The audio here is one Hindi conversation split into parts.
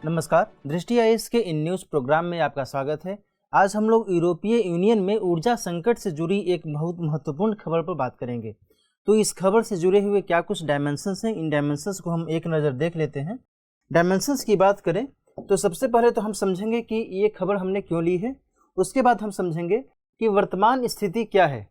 नमस्कार, दृष्टि आईएएस के इन न्यूज़ प्रोग्राम में आपका स्वागत है। आज हम लोग यूरोपीय यूनियन में ऊर्जा संकट से जुड़ी एक बहुत महत्वपूर्ण खबर पर बात करेंगे। तो इस खबर से जुड़े हुए क्या कुछ डायमेंशंस हैं, इन डायमेंशंस को हम एक नज़र देख लेते हैं। डायमेंशंस की बात करें तो सबसे पहले तो हम समझेंगे कि ये खबर हमने क्यों ली है। उसके बाद हम समझेंगे कि वर्तमान स्थिति क्या है,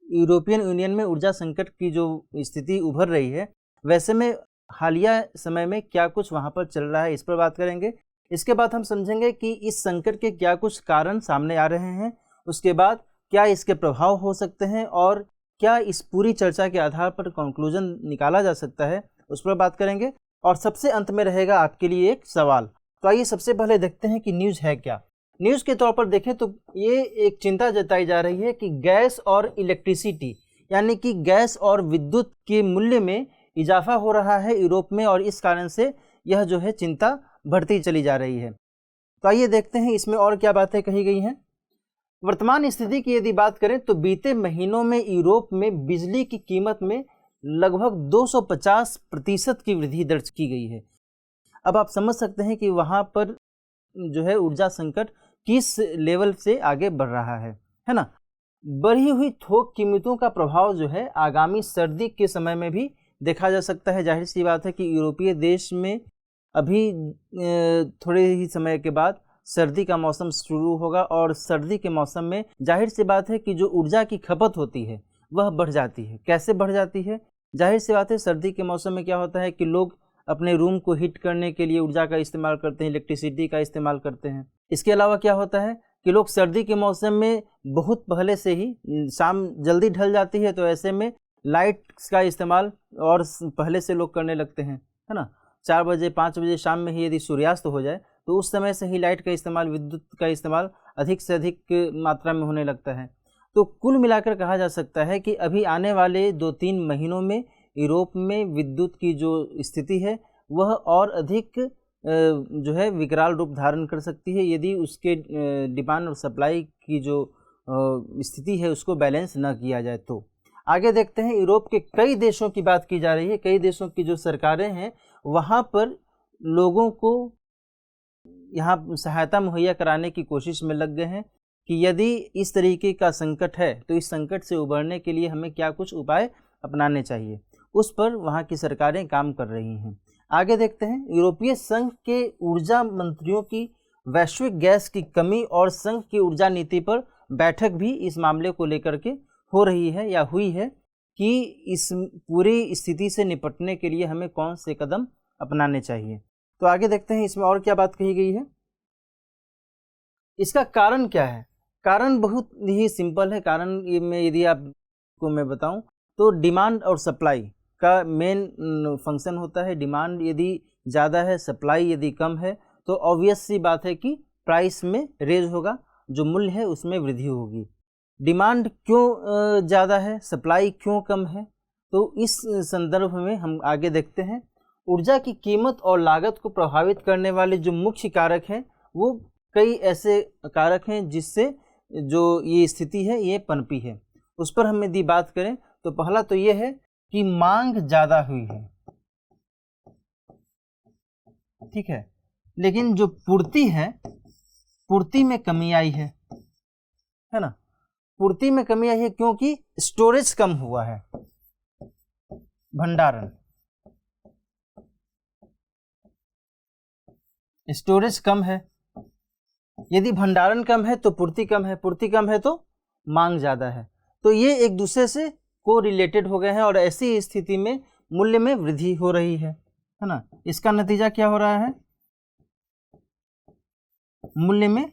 यूरोपियन यूनियन में ऊर्जा संकट की जो स्थिति उभर रही है, वैसे में हालिया समय में क्या कुछ वहाँ पर चल रहा है, इस पर बात करेंगे। इसके बाद हम समझेंगे कि इस संकट के क्या कुछ कारण सामने आ रहे हैं, उसके बाद क्या इसके प्रभाव हो सकते हैं और क्या इस पूरी चर्चा के आधार पर कंक्लूजन निकाला जा सकता है, उस पर बात करेंगे। और सबसे अंत में रहेगा आपके लिए एक सवाल। तो आइए सबसे पहले देखते हैं कि न्यूज़ है क्या। न्यूज़ के तौर पर देखें तो ये एक चिंता जताई जा रही है कि गैस और इलेक्ट्रिसिटी यानी कि गैस और विद्युत के मूल्य में इजाफा हो रहा है यूरोप में, और इस कारण से यह जो है चिंता बढ़ती चली जा रही है। तो आइए देखते हैं इसमें और क्या बातें कही गई हैं। वर्तमान स्थिति की यदि बात करें तो बीते महीनों में यूरोप में बिजली की कीमत में लगभग 250% की वृद्धि दर्ज की गई है। अब आप समझ सकते हैं कि वहाँ पर जो है ऊर्जा संकट किस लेवल से आगे बढ़ रहा है ना। बढ़ी हुई थोक कीमतों का प्रभाव जो है आगामी सर्दी के समय में भी देखा जा सकता है। जाहिर सी बात है कि यूरोपीय देश में अभी थोड़े ही समय के बाद सर्दी का मौसम शुरू होगा, और सर्दी के मौसम में जाहिर सी बात है कि जो ऊर्जा की खपत होती है वह बढ़ जाती है। कैसे बढ़ जाती है? जाहिर सी बात है, सर्दी के मौसम में क्या होता है कि लोग अपने रूम को हीट करने के लिए ऊर्जा का इस्तेमाल करते हैं, इलेक्ट्रिसिटी का इस्तेमाल करते हैं। इसके अलावा क्या होता है कि लोग सर्दी के मौसम में बहुत पहले से ही, शाम जल्दी ढल जाती है तो ऐसे में लाइट्स का इस्तेमाल और पहले से लोग करने लगते हैं, है ना। 4 बजे 5 बजे शाम में ही यदि सूर्यास्त हो जाए तो उस समय से ही लाइट का इस्तेमाल, विद्युत का इस्तेमाल अधिक से अधिक मात्रा में होने लगता है। तो कुल मिलाकर कहा जा सकता है कि अभी आने वाले 2-3 महीनों में यूरोप में विद्युत की जो स्थिति है वह और अधिक जो है विकराल रूप धारण कर सकती है, यदि उसके डिमांड और सप्लाई की जो स्थिति है उसको बैलेंस न किया जाए तो। आगे देखते हैं, यूरोप के कई देशों की बात की जा रही है। कई देशों की जो सरकारें हैं वहाँ पर लोगों को यहाँ सहायता मुहैया कराने की कोशिश में लग गए हैं कि यदि इस तरीके का संकट है तो इस संकट से उबरने के लिए हमें क्या कुछ उपाय अपनाने चाहिए, उस पर वहाँ की सरकारें काम कर रही हैं। आगे देखते हैं, यूरोपीय संघ के ऊर्जा मंत्रियों की वैश्विक गैस की कमी और संघ की ऊर्जा नीति पर बैठक भी इस मामले को लेकर के हो रही है या हुई है कि इस पूरी स्थिति से निपटने के लिए हमें कौन से कदम अपनाने चाहिए। तो आगे देखते हैं इसमें और क्या बात कही गई है। इसका कारण क्या है? कारण बहुत ही सिंपल है। कारण ये में यदि आपको मैं बताऊं तो डिमांड और सप्लाई का मेन फंक्शन होता है। डिमांड यदि ज़्यादा है, सप्लाई यदि कम है, तो ऑब्वियस सी बात है कि प्राइस में रेज होगा, जो मूल्य है उसमें वृद्धि होगी। डिमांड क्यों ज़्यादा है, सप्लाई क्यों कम है, तो इस संदर्भ में हम आगे देखते हैं। ऊर्जा की कीमत और लागत को प्रभावित करने वाले जो मुख्य कारक हैं वो कई ऐसे कारक हैं जिससे जो ये स्थिति है ये पनपी है। उस पर हम यदि बात करें तो पहला तो ये है कि मांग ज़्यादा हुई है, ठीक है, लेकिन जो पूर्ति है, पूर्ति में कमी आई है ना। पूर्ति में कमी आई है क्योंकि स्टोरेज कम हुआ है, भंडारण, स्टोरेज कम है। यदि भंडारण कम है तो पूर्ति कम है, पूर्ति कम है तो मांग ज़्यादा है। तो ये एक दूसरे से को रिलेटेड हो गए हैं और ऐसी स्थिति में मूल्य में वृद्धि हो रही है ना। इसका नतीजा क्या हो रहा है? मूल्य में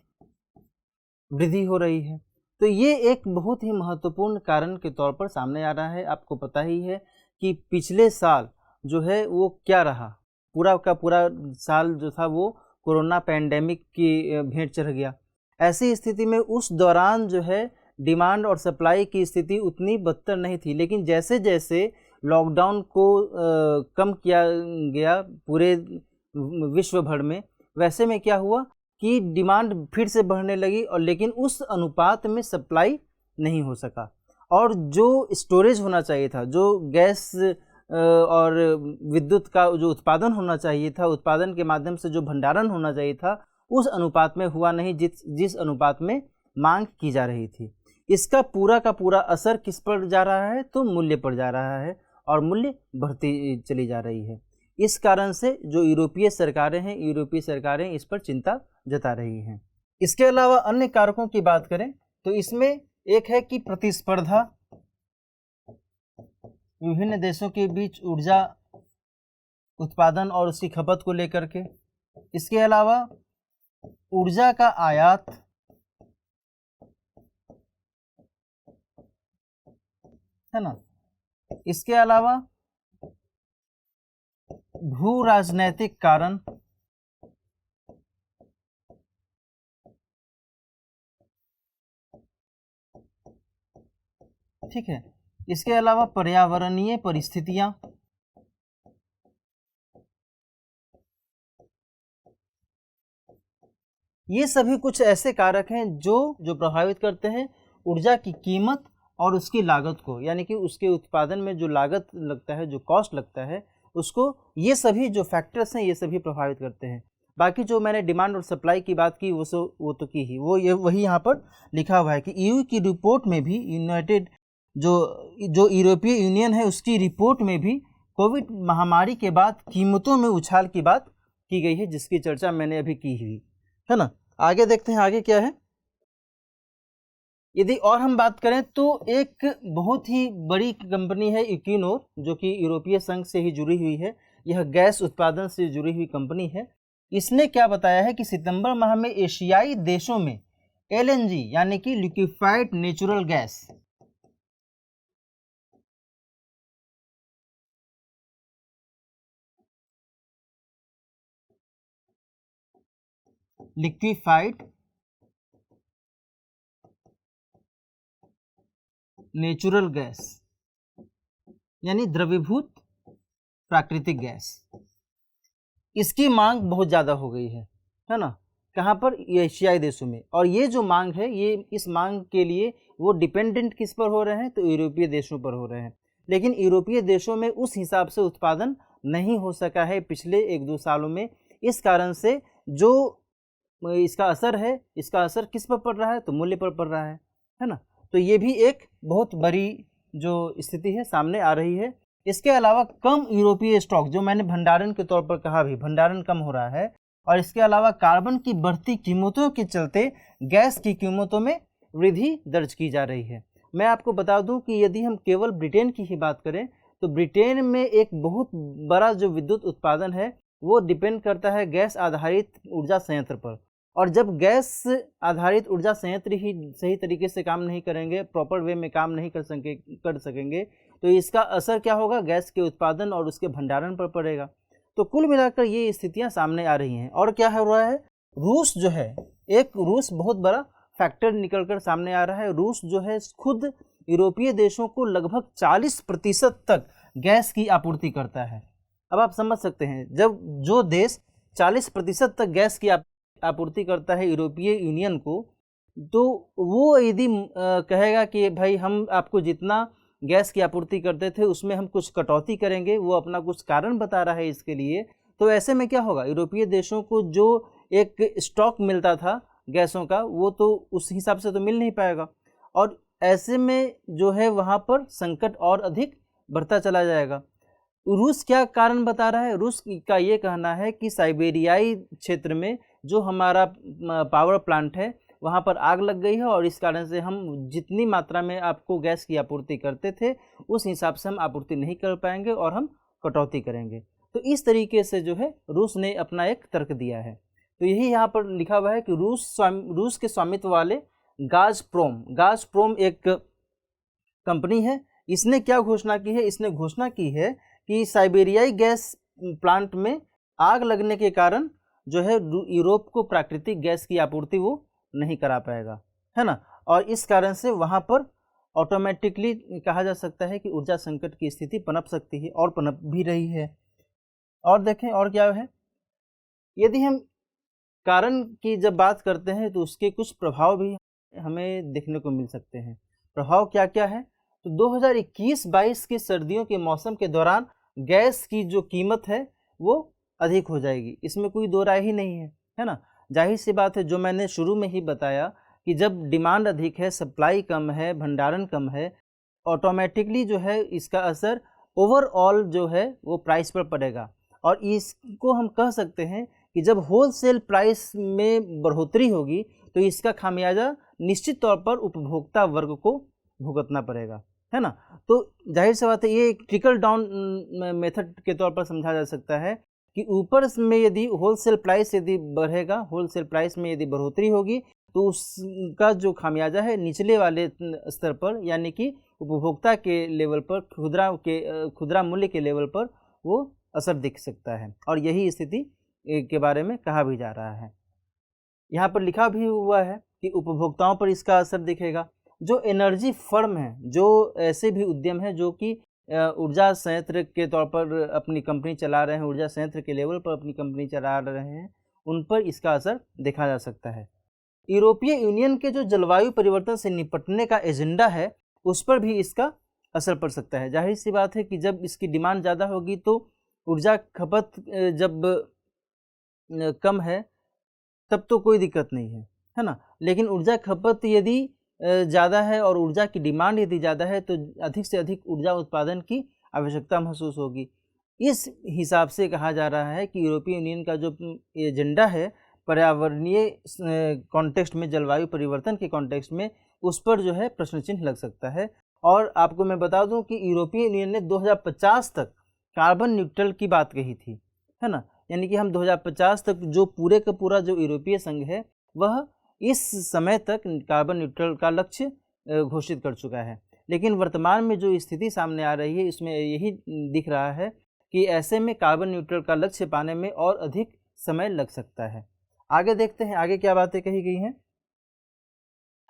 वृद्धि हो रही है। तो ये एक बहुत ही महत्वपूर्ण कारण के तौर पर सामने आ रहा है। आपको पता ही है कि पिछले साल जो है वो क्या रहा, पूरा का पूरा साल जो था वो कोरोना पैंडेमिक की भेंट चढ़ गया। ऐसी स्थिति में उस दौरान जो है डिमांड और सप्लाई की स्थिति उतनी बदतर नहीं थी, लेकिन जैसे जैसे लॉकडाउन को कम किया गया पूरे विश्व भर में, वैसे में क्या हुआ कि डिमांड फिर से बढ़ने लगी, और लेकिन उस अनुपात में सप्लाई नहीं हो सका। और जो स्टोरेज होना चाहिए था, जो गैस और विद्युत का जो उत्पादन होना चाहिए था, उत्पादन के माध्यम से जो भंडारण होना चाहिए था, उस अनुपात में हुआ नहीं जिस अनुपात में मांग की जा रही थी। इसका पूरा का पूरा असर किस पर जा रहा है? तो मूल्य पर जा रहा है और मूल्य बढ़ती चली जा रही है। इस कारण से जो यूरोपीय सरकारें इस पर चिंता जता रही हैं। इसके अलावा अन्य कारकों की बात करें तो इसमें एक है कि प्रतिस्पर्धा विभिन्न देशों के बीच ऊर्जा उत्पादन और उसकी खपत को लेकर के। इसके अलावा ऊर्जा का आयात, है ना। इसके अलावा भू राजनैतिक कारण, ठीक है। इसके अलावा पर्यावरणीय परिस्थितियां, ये सभी कुछ ऐसे कारक हैं जो प्रभावित करते हैं ऊर्जा की कीमत और उसकी लागत को, यानी कि उसके उत्पादन में जो लागत लगता है, जो कॉस्ट लगता है उसको, ये सभी जो फैक्टर्स हैं ये सभी प्रभावित करते हैं। बाकी जो मैंने डिमांड और सप्लाई की बात की वो तो की ही, वही यहाँ पर लिखा हुआ है कि ईयू की रिपोर्ट में भी जो यूरोपीय यूनियन है उसकी रिपोर्ट में भी कोविड महामारी के बाद कीमतों में उछाल की बात की गई है, जिसकी चर्चा मैंने अभी की हुई है ना। आगे देखते हैं आगे क्या है। यदि और हम बात करें तो एक बहुत ही बड़ी कंपनी है इक्विनोर, जो कि यूरोपीय संघ से ही जुड़ी हुई है। यह गैस उत्पादन से जुड़ी हुई कंपनी है। इसने क्या बताया है कि सितंबर माह में एशियाई देशों में एलएनजी यानी कि liquefied natural gas, liquefied natural gas यानी द्रवीभूत प्राकृतिक गैस, इसकी मांग बहुत ज़्यादा हो गई है ना। कहाँ पर? एशियाई देशों में। और ये जो मांग है, ये इस मांग के लिए वो डिपेंडेंट किस पर हो रहे हैं? तो यूरोपीय देशों पर हो रहे हैं। लेकिन यूरोपीय देशों में उस हिसाब से उत्पादन नहीं हो सका है पिछले 1-2 सालों में। इस कारण से जो इसका असर है, इसका असर किस पर पड़ रहा है? तो मूल्य पर पड़ रहा है ना। तो ये भी एक बहुत बड़ी जो स्थिति है सामने आ रही है। इसके अलावा कम यूरोपीय स्टॉक, जो मैंने भंडारण के तौर पर कहा, भी भंडारण कम हो रहा है। और इसके अलावा कार्बन की बढ़ती कीमतों के चलते गैस की कीमतों में वृद्धि दर्ज की जा रही है। मैं आपको बता दूं कि यदि हम केवल ब्रिटेन की ही बात करें तो ब्रिटेन में एक बहुत बड़ा जो विद्युत उत्पादन है वो डिपेंड करता है गैस आधारित ऊर्जा संयंत्र पर। और जब गैस आधारित ऊर्जा संयंत्र ही सही तरीके से काम नहीं करेंगे, प्रॉपर वे में काम नहीं कर सकेंगे, तो इसका असर क्या होगा? गैस के उत्पादन और उसके भंडारण पर पड़ेगा। तो कुल मिलाकर ये स्थितियां सामने आ रही हैं। और क्या हो रहा है? रूस जो है, रूस बहुत बड़ा फैक्टर निकलकर सामने आ रहा है। रूस जो है खुद यूरोपीय देशों को लगभग 40% तक गैस की आपूर्ति करता है। अब आप समझ सकते हैं, जब जो देश 40% तक गैस की आपूर्ति करता है यूरोपीय यूनियन को, तो वो यदि कहेगा कि भाई हम आपको जितना गैस की आपूर्ति करते थे उसमें हम कुछ कटौती करेंगे, वो अपना कुछ कारण बता रहा है इसके लिए, तो ऐसे में क्या होगा? यूरोपीय देशों को जो एक स्टॉक मिलता था गैसों का, वो तो उस हिसाब से तो मिल नहीं पाएगा। और ऐसे में जो है वहाँ पर संकट और अधिक बढ़ता चला जाएगा। रूस क्या कारण बता रहा है? रूस का ये कहना है कि साइबेरियाई क्षेत्र में जो हमारा पावर प्लांट है वहाँ पर आग लग गई है और इस कारण से हम जितनी मात्रा में आपको गैस की आपूर्ति करते थे उस हिसाब से हम आपूर्ति नहीं कर पाएंगे और हम कटौती करेंगे। तो इस तरीके से जो है रूस ने अपना एक तर्क दिया है। तो यही यहाँ पर लिखा हुआ है कि रूस के स्वामित्व वाले गाज़प्रोम एक कंपनी है। इसने क्या घोषणा की है? इसने घोषणा की है कि साइबेरियाई गैस प्लांट में आग लगने के कारण जो है यूरोप को प्राकृतिक गैस की आपूर्ति वो नहीं करा पाएगा, है ना। और इस कारण से वहाँ पर ऑटोमेटिकली कहा जा सकता है कि ऊर्जा संकट की स्थिति पनप सकती है और पनप भी रही है। और देखें और क्या है, यदि हम कारण की जब बात करते हैं तो उसके कुछ प्रभाव भी हमें देखने को मिल सकते हैं। प्रभाव क्या क्या है? तो 2021-22 के सर्दियों के मौसम के दौरान गैस की जो कीमत है वो अधिक हो जाएगी, इसमें कोई दो राय ही नहीं है ना। जाहिर सी बात है, जो मैंने शुरू में ही बताया कि जब डिमांड अधिक है, सप्लाई कम है, भंडारण कम है, ऑटोमेटिकली जो है इसका असर ओवरऑल जो है वो प्राइस पर पड़ेगा। और इसको हम कह सकते हैं कि जब होलसेल प्राइस में बढ़ोतरी होगी तो इसका खामियाजा निश्चित तौर पर उपभोक्ता वर्ग को भुगतना पड़ेगा, है ना। तो जाहिर सी बात है, ये एक ट्रिकल डाउन मेथड के तौर पर समझा जा सकता है कि ऊपर में यदि होलसेल प्राइस यदि बढ़ेगा, होलसेल प्राइस में यदि बढ़ोतरी होगी तो उसका जो खामियाजा है निचले वाले स्तर पर, यानी कि उपभोक्ता के लेवल पर, खुदरा मूल्य के लेवल पर वो असर दिख सकता है। और यही स्थिति के बारे में कहा भी जा रहा है। यहाँ पर लिखा भी हुआ है कि उपभोक्ताओं पर इसका असर दिखेगा। जो एनर्जी फर्म है, जो ऐसे भी उद्यम हैं जो कि ऊर्जा संयंत्र के तौर पर अपनी कंपनी चला रहे हैं, ऊर्जा संयंत्र के लेवल पर अपनी कंपनी चला रहे हैं, उन पर इसका असर देखा जा सकता है। यूरोपीय यूनियन के जो जलवायु परिवर्तन से निपटने का एजेंडा है उस पर भी इसका असर पड़ सकता है। जाहिर सी बात है कि जब इसकी डिमांड ज़्यादा होगी तो ऊर्जा खपत जब कम है तब तो कोई दिक्कत नहीं है ना। लेकिन ऊर्जा खपत यदि ज़्यादा है और ऊर्जा की डिमांड यदि ज़्यादा है तो अधिक से अधिक ऊर्जा उत्पादन की आवश्यकता महसूस होगी। इस हिसाब से कहा जा रहा है कि यूरोपीय यूनियन का जो एजेंडा है पर्यावरणीय कॉन्टेक्स्ट में, जलवायु परिवर्तन के कॉन्टेक्स्ट में, उस पर जो है प्रश्न चिन्ह लग सकता है। और आपको मैं बता दूं कि यूरोपीय यूनियन ने 2050 तक कार्बन न्यूट्रल की बात कही थी, है ना। यानी कि हम 2050 तक जो पूरे का पूरा जो यूरोपीय संघ है वह इस समय तक कार्बन न्यूट्रल का लक्ष्य घोषित कर चुका है। लेकिन वर्तमान में जो स्थिति सामने आ रही है इसमें यही दिख रहा है कि ऐसे में कार्बन न्यूट्रल का लक्ष्य पाने में और अधिक समय लग सकता है। आगे देखते हैं आगे क्या बातें कही गई हैं।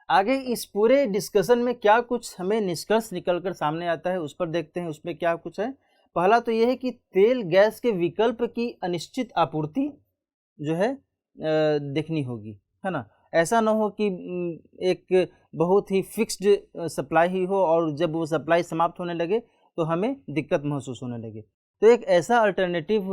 आगे इस पूरे डिस्कशन में क्या कुछ हमें निष्कर्ष निकलकर सामने आता है उस पर देखते हैं। उसमें क्या कुछ है। पहला तो यह है कि तेल गैस के विकल्प की अनिश्चित आपूर्ति जो है देखनी होगी, है ना। ऐसा ना हो कि एक बहुत ही फिक्स्ड सप्लाई ही हो और जब वो सप्लाई समाप्त होने लगे तो हमें दिक्कत महसूस होने लगे। तो एक ऐसा अल्टरनेटिव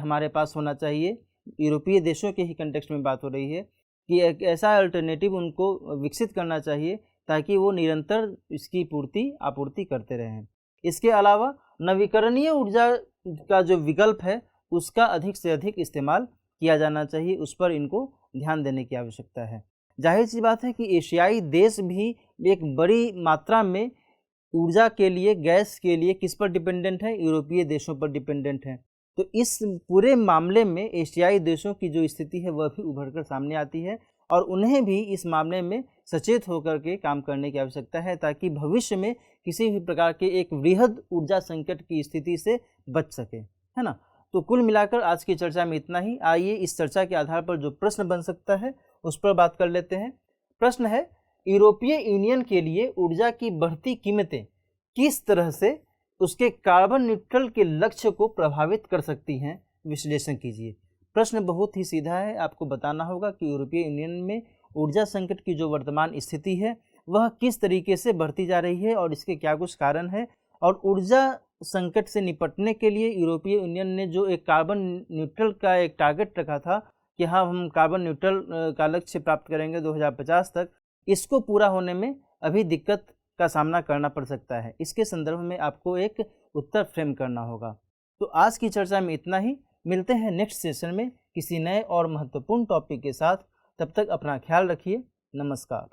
हमारे पास होना चाहिए। यूरोपीय देशों के ही कंटेक्स्ट में बात हो रही है कि एक ऐसा अल्टरनेटिव उनको विकसित करना चाहिए ताकि वो निरंतर इसकी आपूर्ति करते रहें। इसके अलावा नवीकरणीय ऊर्जा का जो विकल्प है उसका अधिक से अधिक इस्तेमाल किया जाना चाहिए, उस पर इनको ध्यान देने की आवश्यकता है। जाहिर सी बात है कि एशियाई देश भी एक बड़ी मात्रा में ऊर्जा के लिए, गैस के लिए किस पर डिपेंडेंट है? यूरोपीय देशों पर डिपेंडेंट है। तो इस पूरे मामले में एशियाई देशों की जो स्थिति है वह भी उभर कर सामने आती है और उन्हें भी इस मामले में सचेत होकर के काम करने की आवश्यकता है ताकि भविष्य में किसी भी प्रकार के एक वृहद ऊर्जा संकट की स्थिति से बच सके, है ना। तो कुल मिलाकर आज की चर्चा में इतना ही। आइए इस चर्चा के आधार पर जो प्रश्न बन सकता है उस पर बात कर लेते हैं। प्रश्न है, यूरोपीय यूनियन के लिए ऊर्जा की बढ़ती कीमतें किस तरह से उसके कार्बन न्यूट्रल के लक्ष्य को प्रभावित कर सकती हैं? विश्लेषण कीजिए। प्रश्न बहुत ही सीधा है। आपको बताना होगा कि यूरोपीय यूनियन में ऊर्जा संकट की जो वर्तमान स्थिति है वह किस तरीके से बढ़ती जा रही है और इसके क्या कुछ कारण है, और ऊर्जा संकट से निपटने के लिए यूरोपीय यूनियन ने जो एक कार्बन न्यूट्रल का एक टारगेट रखा था कि हाँ हम कार्बन न्यूट्रल का लक्ष्य प्राप्त करेंगे 2050 तक, इसको पूरा होने में अभी दिक्कत का सामना करना पड़ सकता है। इसके संदर्भ में आपको एक उत्तर फ्रेम करना होगा। तो आज की चर्चा में इतना ही। मिलते हैं नेक्स्ट सेशन में किसी नए और महत्वपूर्ण टॉपिक के साथ। तब तक अपना ख्याल रखिए। नमस्कार।